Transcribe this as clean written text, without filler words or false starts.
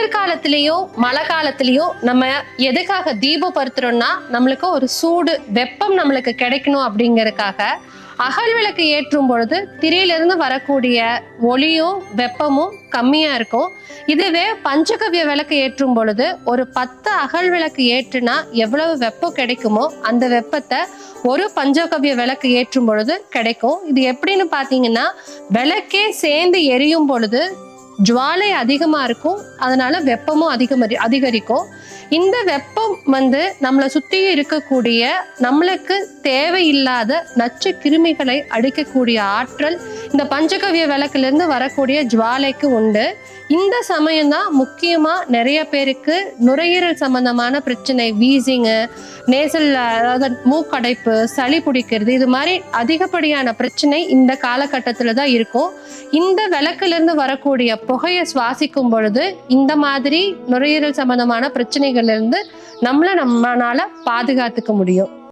குளிர்காலத்திலயோ மழை காலத்திலயோ நம்ம எதுக்காக தீபம் பருத்துறோம்னா, நம்மளுக்கு ஒரு சூடு வெப்பம் நம்மளுக்கு கிடைக்கணும் அப்படிங்கறதுக்காக அகல் விளக்கு ஏற்றும் பொழுது திரியிலிருந்து வரக்கூடிய ஒளியும் வெப்பமும் கம்மியா இருக்கும். இதுவே பஞ்சகவ்ய விளக்கு ஏற்றும் பொழுது ஒரு 10 அகல் விளக்கு ஏற்றுனா எவ்வளவு வெப்பம் கிடைக்குமோ அந்த வெப்பத்தை ஒரு பஞ்சகவ்ய விளக்கு ஏற்றும் பொழுது கிடைக்கும். இது எப்படின்னு பாத்தீங்கன்னா, விளக்கே சேர்ந்து எரியும் பொழுது ஜுவாலை அதிகமா இருக்கும், அதனால வெப்பமும் அதிகரிக்கும். இந்த வெப்பம் நம்மளை சுத்தி இருக்கக்கூடிய நம்மளுக்கு தேவையில்லாத நச்சு கிருமிகளை அழிக்கக்கூடிய ஆற்றல் இந்த பஞ்சகவ்ய விளக்குல இருந்து வரக்கூடிய ஜுவாலைக்கு உண்டு. இந்த சமயம்தான் முக்கியமா நிறைய பேருக்கு நுரையீரல் சம்பந்தமான பிரச்சனை, வீசிங்கு, நேசல், அதாவது மூக்கடைப்பு, சளி பிடிக்கிறது, இது மாதிரி அதிகப்படியான பிரச்சனை இந்த காலகட்டத்துல தான் இருக்கும். இந்த விளக்குல இருந்து வரக்கூடிய புகையை சுவாசிக்கும் பொழுது இந்த மாதிரி நுரையீரல் சம்பந்தமான பிரச்சனைகள்ல இருந்து நம்மளால பாதுகாத்துக்க முடியும்.